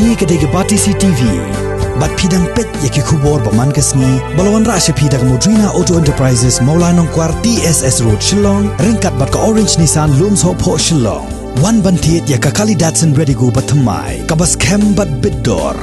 Ni kedai Batisi TV. Bat pidang pet yaki kubor paman kesni. Balawan rasya pidang Modrina Auto Enterprises Maulanong Kwar TSS Road Shillong. Ringkat bat ka Orange Nissan Lums Hop Ho Shillong. Wan bantiet yaka kali Datsun ready go batamai. Kabas kem bat bidor.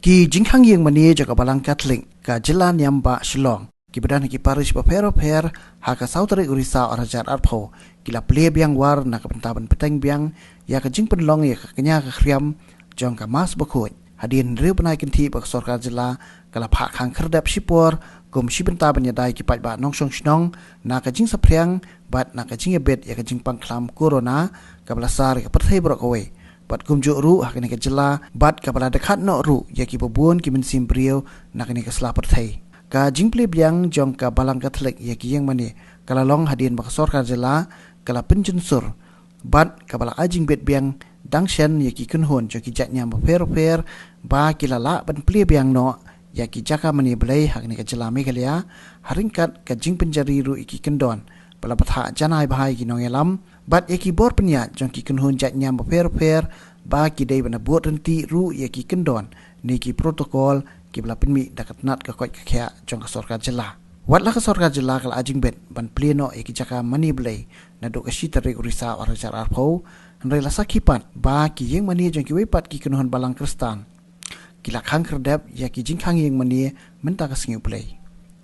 Ki jingkhang yang mani jaga balang Catholic ka Jilan Yamba Shillong. Ki badan ki parish papero per haka sautari urisa orajar arpho. Kila play biang war na kapentaban peteng biang ya ka jing penlong ya ka kenya ka kriam jong ka mas bakut. Hadin riu benai kinti bak sorkar jila kala phak hang kherdap shipor gum shibenta banyadai ki pat ba nong shong shnong na ka jing sapriang bat na ka jing bet ya ka jing pangklam corona ka blasar ka perthai brok awe. Bat gum jo ru hakani ka jila bat ka bala dekat no ru ya ki bobon ki mensim brio na kani ka sla perthai. Ka jing ple biang jong ka balang Catholic ya ki yang mani kala long hadin bak sorkar jila kala penjunsur bat ka bala ajing bet biang dangshan yaki kunhon joki jatnya per ba kilala ban pli biang no yaki jaka mani belai hakni ka jelami kalia haringkat ka jing penjari ru iki kendon bala patha janai bahai ki nongelam bat yaki bor penya joki kunhon jatnya per ba ki dei bana bot renti ru yaki kendon niki protokol ki bala pinmi dakat nat ka koi ka kya jong ka sorkar jela watla ka sorkar jela kal ajing bet ban pli no yaki jaka mani belai na do ka shitare urisa orajar arpho Andai lasa kipat ba ki yeng mani jong ki wepat ki kenuhan balang Kristan. Kila khang kerdap ya ki jing khang yeng mani menta ka singiu play.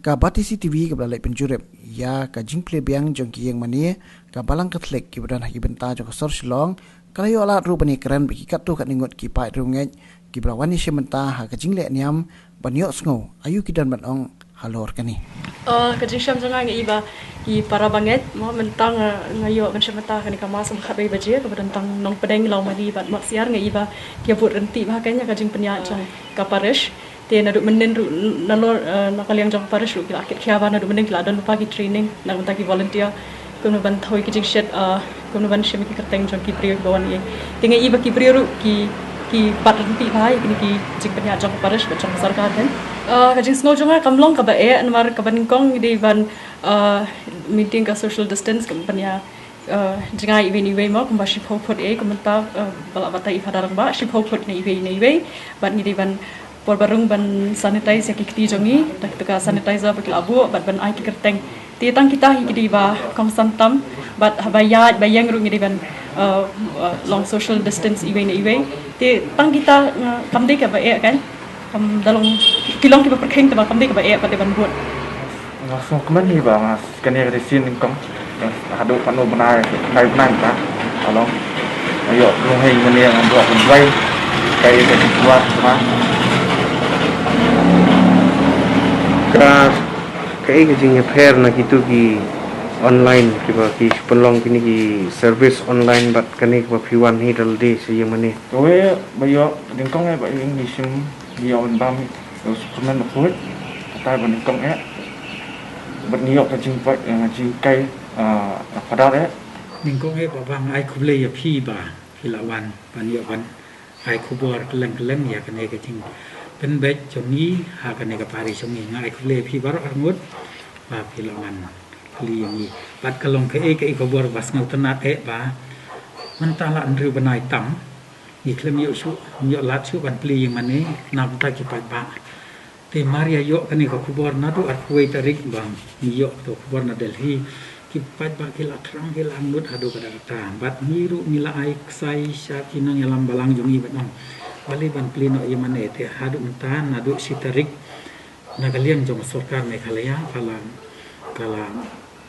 Ka Batisi TV ka balai penjurep ya ka jing play biang jong ki yeng mani ka balang Catholic ki badan haki benta jong ka sor Shillong kalayo ala ru bani keren bi ki katu kat ningot ki pai rungej ki brawani shementa ha ka jing le niam banyo sngo ayu ki dan banong halor kani. Kajing syam jangan iba i para banget mo mentang ngayo kan syamata kan kama sam khabai baje kemudian tang nong pedeng law madi bat mak siar ngai iba kia but renti bahakanya kajing penya jang kaparish te nadu menen ru nalor nakaliang jang parish ru kila akit khia ba nadu menen kila dan lupa ki training na unta ki volunteer kuno ban thoi kajing shet kuno ban shemi ki kerteng jang ki priyo bawan ye tinga iba ki priyo ru ki bat renti bhai ki jing penya jang parish ba jang sarkar kan kajing snow jonga kamlong ka ba e anwar ka baningkong di ban meeting ka social distance kampanya jangai iwe mo kumba ship hopot e kumenta bala bata ifadarang ba ship hopot ne iwe ban ni ban por barung ban sanitize ya kiti jongi tak ka sanitizer bakil abu bat ban ai kerteng ti tang kita hi ba konstantam bat habayat bayang ru ngi ban long social distance iwe ti tang kita kamde ka ba e kan kam dalong kilong ki ba perkheng ta ba kamde ka ba e pat ban buat langsung kemana nih bang? Kena di sini kong, hadap panu benar, baik benar tak? Kalau, ayo rumah ini yang buat pembuat, kayak itu buat semua. Kayak kejengnya fair nak itu ki online, kiba ki penlong kini ki service online, bat kini kiba piwan hidal di sejauh mana? Kowe bayo dengkong bayo yang disim dia on bam, terus kemen buat, kata dengkong bật nhiều cái chinh vậy chinh cây phát ra đấy mình có nghe bảo vang ai cũng lấy phi bà phi làวันvà nhiềuวันai cũng bỏ lần ya cái này cái chinh bên bếp cho ní hà cái này cái Paris cho mình ai cũng lấy phi bảo ăn ngốt và phi làวันli yang ni bắt cái lòng cái cũng bỏ vas ngau tanat bàมันตาละหรือบันไดต่ำนี่เคลมเยอะชุเยอะลัดชุบันปลีอย่างมันนี้นำตากี่ปัดบะแต่Maria yo kan ko kubor na do at kuwait tarik bang yo to kubor na Delhi ki pat ba kila krang kila ngut ado kada ta bat miru mila ai sai sha kinang yalam balang jongi batong bali ban plino yamane te hadu unta na do si tarik na kalian jong sorkar Meghalaya kala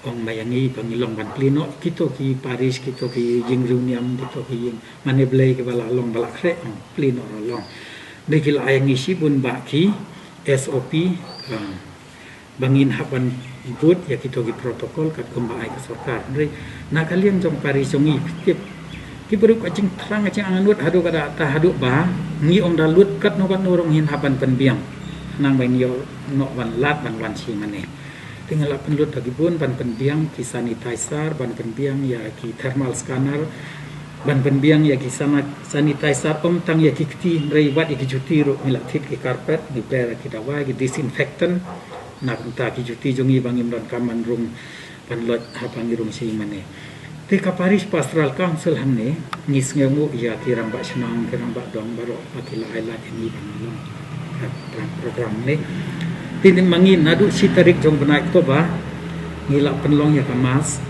ong mayangi pangilong ban plino kito ki Paris kito ki jingruniam kito ki jing mane blai ke bala long bala kre plino long de kila ayangi si bun ba ki SOP bangin hapan but ya kita gi protokol kat kumbai ke sorkar dari nak kalian jong Paris jongi ki beru kacing terang kacing anganut hadu kada ta hadu ba ngi ong dalut kat no kan urung hin hapan penbiang nang bang yo no ban lat ban wan si mane tinggal penlut lagi pun ban penbiang ki sanitizer ban penbiang ya ki thermal scanner ban penbiang ya ki sanitizer tang ya ki kti reibat ki juti ro milatit ki carpet ni per ki dawa ki disinfectant nak ta ki juti jongi bangim don kaman rum ban lot hapan rum si mane Te Paris Pastoral Council hamne ngis ngengu ya tirang ba senang tirang ba dong baro patila ila ini banalong program ne tin mangin nadu si tarik jong benaik to ba ngila penlong ya kamas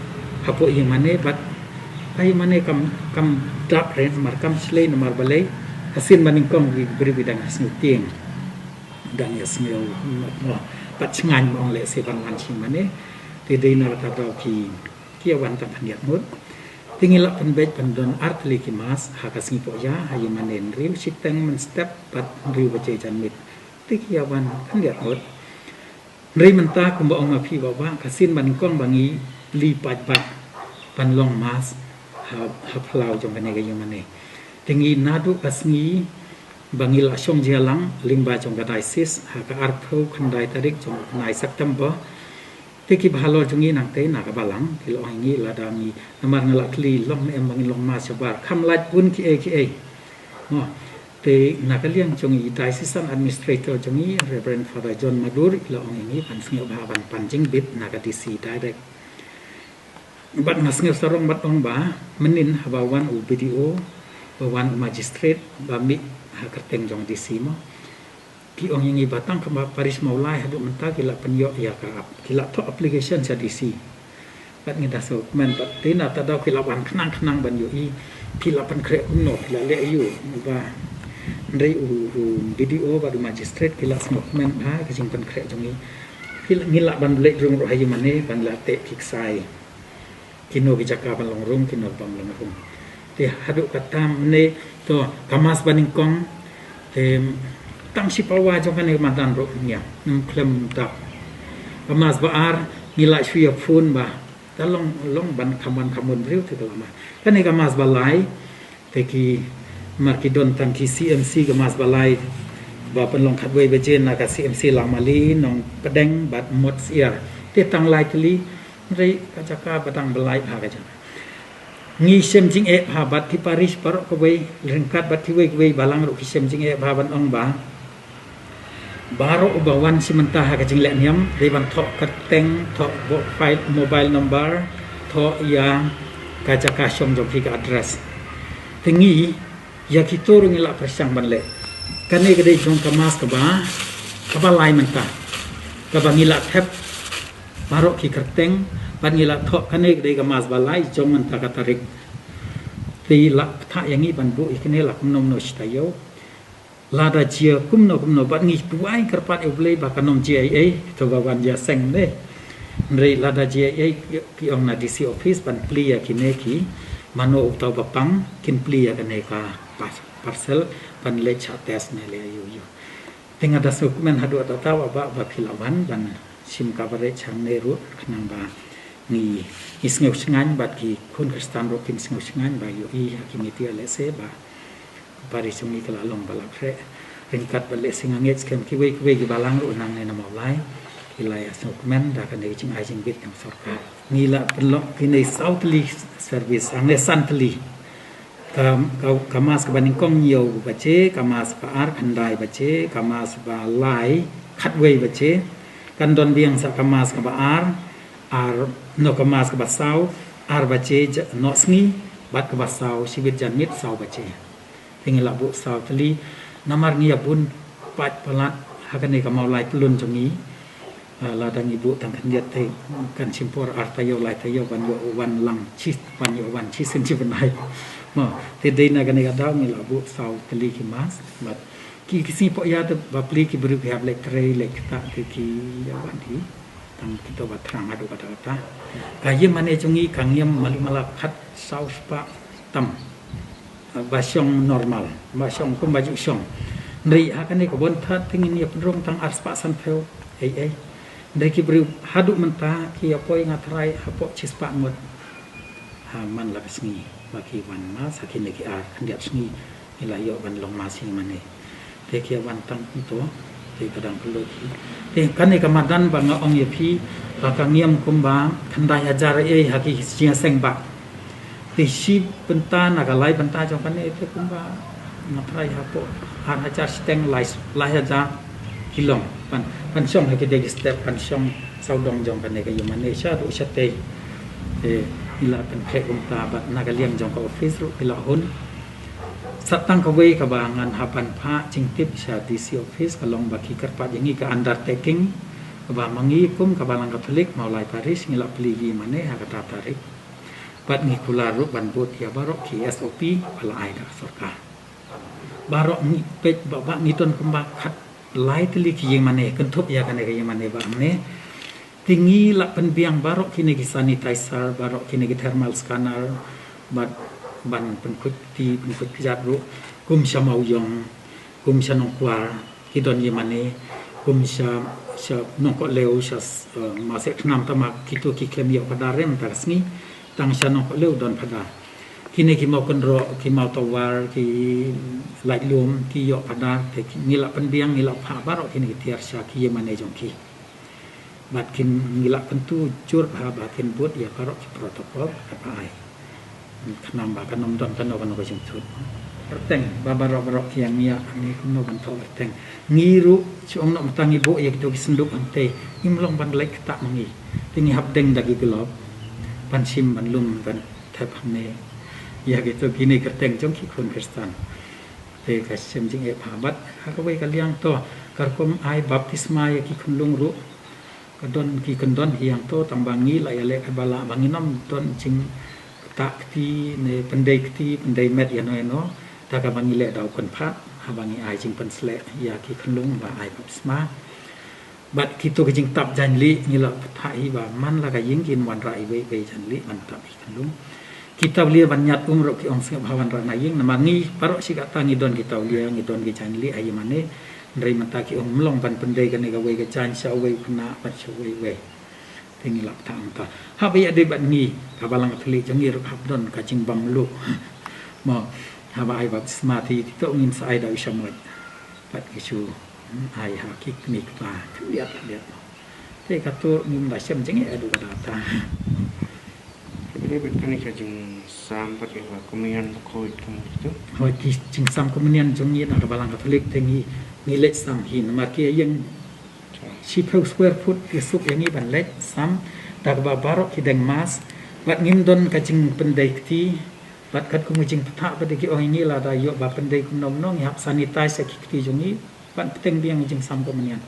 hapo yang mane bat ai mane kam dap ren mar kam slay mar balai hasin maning kong beri bidang snuting dang ya smel mo pat ngan mong le se ban wan sing mane te dei na ta do kia wan ta paniat mut tingila penbej pendon art likimas hakas ngipo ya hayi manen riu siteng men step pat riu bace janmit tikia wan paniat mut rei menta kumba ong api bawa kasin ban kong bangi li pat panlong mas ha plau jong bane ga yumane tingi nadu kasngi bangi la song jalang limba jong ga diocese ha ka arpho khandai tarik jong nai September tiki bhalor jungi nang te na ka balang kilo hangi ladangi namar ngalak li long em bangin long ma sabar kham lat pun ki e no te na ka liang jungi diocesan administrator jungi Reverend Father John Madur ilo hangi pan sngeu ba ban panjing bit na ka DC direct bat na sngeu sarong bat ong ba menin habawan u BDO bawan magistrate ba mi ha kerteng jong DC mo ki ong yang batang ke Paris Maulai hadu menta kila penyok ya ka kila to application sa DC bat ngida so men bat tina ta daw kila wan kenang ban yo i kila pan kre no kila le yu ba ndai u video ba du magistrate kila smok men ha ka jing pan kre jong i kila ngila ban le rung ro hayu mane ban la te kiksai kino ki jaka ban long rung kino bang long rung te hadu katam ne to kamas baning kong te tam si pawa jong kan madan ro nya klem ta kamas baar ngila shia phun ba ta long ban kamun riu te lama kan ni kamas balai te ki markidon tam ki CMC kamas balai ba pen long khatwei bejen na ka CMC lamali nong pedeng bat mot sia te tang lai tli rei ka jaka batang balai pha ka jang ngi sem jing e pha bat ti Paris par ko wei rengkat bat ti wei balang ro ki sem jing e pha ban ong ba baru ubawan si mentah ka jing le niam riban thok kateng thok file mobile number thok ya ka jaka som jong ki address tingi ya kitor ngila persang ban le kane gede jong kamas ka ba lai mentah ka ba ngila thep baru ki kateng ban ngila thok kane gede kamas balai jong mentah ka tarik ti la tha yangi ban bu ikne la nom no stayo lada jia kumno bat ngi tuai kerpat eblei bakanom JIA to bawan ja seng ne nrei lada JIA ki ong na DC office ban plia kineki mano utau bapang kin plia kaneka parcel ban le cha test ne le yu tinga da dokumen hadu ta ba philawan ban sim coverage chang ne ru khnang ba ni isngeu sngan bat ki kun kristan ro kin sneu sngan ba yu I hakimiti ale se ba Paris sungi kala long balak re ringkat bale singanget skem ki wei ki balang ru nang ne namau lai kilai asokmen da kan nei ching ai ching bit yang sarkar ngila pelok kini southly service angne santli kamas kabaning kong yo bace kamas paar khandai bace kamas ba lai khatwei bace kan don biang sa kamas ka baar ar no kamas ka basau ar bace no sngi bat ka basau sibit janmit sau bace tinggal labu saw tali namar ngia pun pat palat hakane ka maulai pelun jongi ladang ibu tang kan diat te kan simpor artayo lai tayo ban yo wan lang chi ban yo wan chi sen chi banai ma te dei na kan ga daw ngi labu saw tali ki mas bat ki si po ya te bapli ki beri pihak lek tre lek ta ki ya wan hi tang kita batrang adu kata-kata kaye mane jongi kangyam malumala khat saw spa tam basyong normal basyong kum baju syong nri hakane ko bon that tingin ya pedrong tang arspa san pheu ai ndai ki bri hadu menta ki apoi ngatrai hapo chispa ngot ha man la sngi baki wan ma sakin ki ar kandiat sngi ila yo ban long ma sing mane te ki wan tang to te kadang perlu te kane kamadan bang ong ye phi ka ngiam kumba khandai ajar ai haki sia seng ba tisi benta nagalai benta jong kan itu kumba ngaprai hapo har ajar steng lai aja kilong pan syong ha kide step pan syong saudong jong kan ke yumane sha du sate ila pen phe kum ta bat na ka liang jong ka office ru ila hun satang ka wei ka bangan hapan pha jing tip sha DC office ka long ba ki kar pa yangi ka undertaking ba mangi kum ka balang Katolik maulai Paris ngila peligi mane ha kata tarik bat ngi kula ru ban bot ya barok ki SOP pala ai da sarkar barok ni pej ba ngi ton kembak khat lai teli ki yang mane kentup ya kan ke yang mane ba ne tinggi la pen biang barok kini ki sanitizer barok kini ki thermal scanner bat ban pen kuti pen kut jat ru kum shamau yong kum shanong kwar ki don yang mane kum sha nong ko leu sha ma se nam tama kitu ki klem yo padarem tarsni tang sha nong ko leu don pada kini ki mau konro ki mau tawar ki lai lum ki yo padar te ngila pen biang ngila pha barok kini ki tiar sha ki yang mane jong ki bat kin ngila pentu jur ba kin buat ya barok ki protokol apa ai kanam ba kanom don kano ko jing tut perteng ba barok yang mia ni kuno ban to perteng ngiru chong no tangi bo ya to senduk ante imlong ban lek tak mangi tingi hab deng dagi gelop ban sim ban lum ban thep ne ya gitu gini kerteng jong ki kun kristan te ka sim jing e phabat ha ko wei ka liang to karkom ai baptisma ya ki kun lung ru kadon ki kendon hiang to tambangi la ya le bala banginam don jing tak ti ne pendai met ya no ta ka bangi le dau kon phat ha bangi ai jing pen sle ya ki kun lung ba ai baptisma bat kitu ke jing tap janli ngila thai ba man la ka ying kin wan rai we janli man tap kun lung kita lia banyat umrok ki ong sing bhawan ra na ying namangi parok si ka tangi don kita lia ngi don ki janli ai mane ndrei mata ki ong mlong ban pendai ka ne ka we ka jan sha we khna pat sha we tingi lak tang ta ha ba ya de ban ni ka balang thli jangi ru hab don ka jing bam lu mo ha ba ai ba smati ti to ngin sai da shamot pat ki chu ai ha ki ni ka liat te ka to ngim da shem jing e du ka ta Ini betul ka jing sampai ke komunian ko itu hoi ki jing sam komunian jong ni na ka balang Katolik tingi ni lech sam hin ma ki yang si per square foot ki sup yang ni ban lech sam tak ba barok ki deng mas bat ngim don ka jing pendai ti bat kat ku jing pha ba de ki ong ni la da yo ba pendai ku nom nong hap sanitize ki ti jong ni ban teng biang jing sam komunian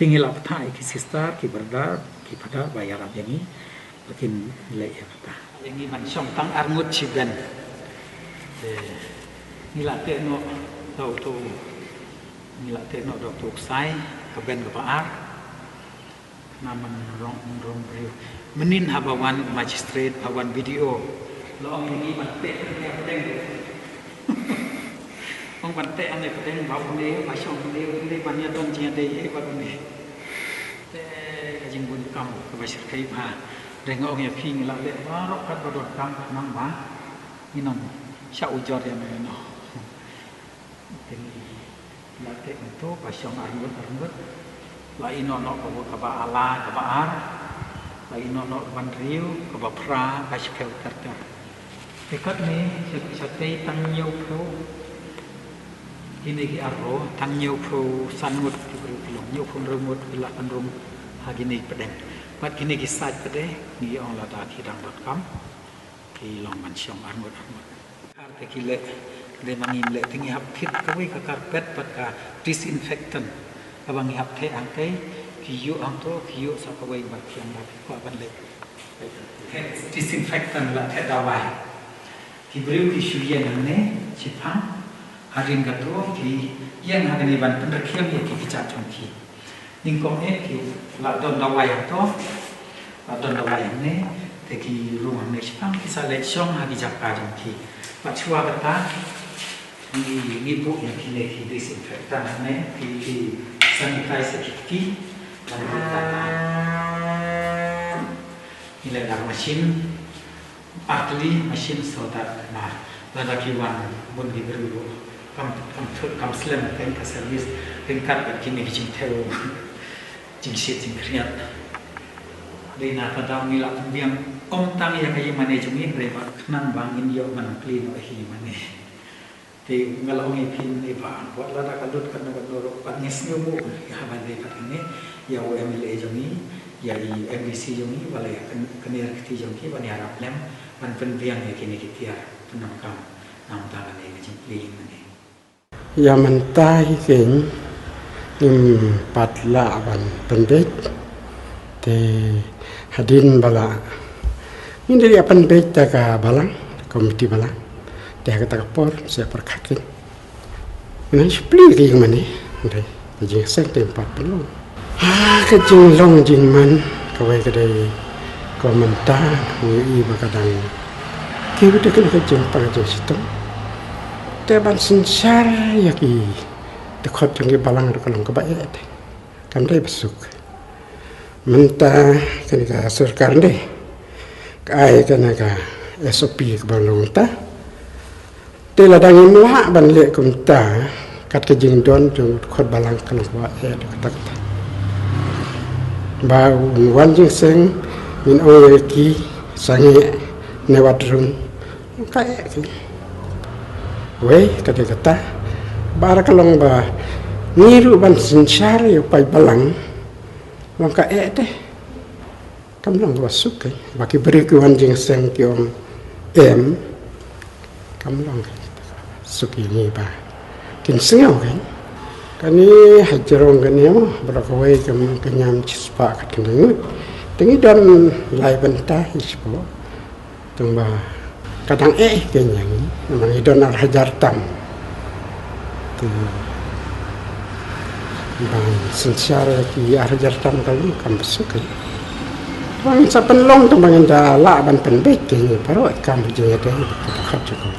tingi la pha ki sister ki brother ki pada bayar yang ni bikin le ya kata yang ni man song tang arngut chigan ni la te no tau tu ni la te no dok tuk sai ka ben ka ar naman rong riu menin habawan magistrate hawan video lo ong ni man te ne pedeng ong ban te ane pedeng ba ne ba song ne ban ya don jia de e ba ne te ka jing bun kam ka ba sir kai ba Rengok ya ping la le barok kat bodot kang nang ba inom sha ujor ya no tin la te to pa syong arngut la ino no ka ba ala ka ba ar la ino no ban riu ka ba pra ka spel terta te kat ni sa te tang nyau pro ini ki arro tang nyau pro sangut ki bru nyau pro rumut bila kan rum ha gini pedeng Mat kini kisah pada ni orang lada kidang.com ki long man syong armut arte kile de mangim le tingi hap khit kawi ka karpet pat ka disinfectant abang hap the angte ki yu angto ki yu sa kawi ba thiam ba ko ban le disinfectant la the dawai ki briu ki shuyen ne chipang harin ka to ki yang hagani ban penderkiam ya ki kicat chong ki ningkong ki la don dawai to la don dawai ne te ki rumah ne chang ki sa le chong ha ki jakka jong ki pa chua kata ni bu ya ki le ki disinfectant ne ki sanitizer ki dan kita ni le dak mesin partly mesin soda na la ki wan bun di beru kam slam kan ka service tingkat kini ki teu jing sit jing kriat dina pada mila biang om tang ya kay mane jungin re ba nan bangin yo man clean o hi mane te ngalong i pin ni ba wat la da kalut kan no ro pat nis mu ha ban re pat ni ya o emile jungi ya i MDC yang ini boleh kenir kita yang kita boleh harap lem ban penviang ya kini kita penangkam nam tangan ini jempling ini ya mentai ken patla ban pendek te hadin bala ini dari pendek taka balang komiti balang dia kata kapor saya perkakin ini sepuluh yang mana deh jadi saya tempat belum kejing long jing man kawai kedai komentar ui bakadang kita kena kejing pada situ teban sensar ya ki dekot yang balang ada kalau kebaik kan dia besuk mentah kena ka surkar deh kai kena ka SOP ke balong ta tela dangi mlah ban le kumta kat kejing don jong khot balang kalau kebaik kata ba wan jing seng min oye ki sangi newadrun kai wei kata bara kalong ba niru ban sincari pai balang maka deh kamlang wasuk baki beri ku anjing seng kiom kamlang suki ni ba kin sengau kani hajarong kani mo berakawai kenyam cispa katendeng tengi dan lai bentah ispo tungba kadang kenyang memang idon hajar tam tu bang secara ki hajar tam kalau kam besuk bang sa penlong tu bang da la ban penbek ni paro kam je de dekat juga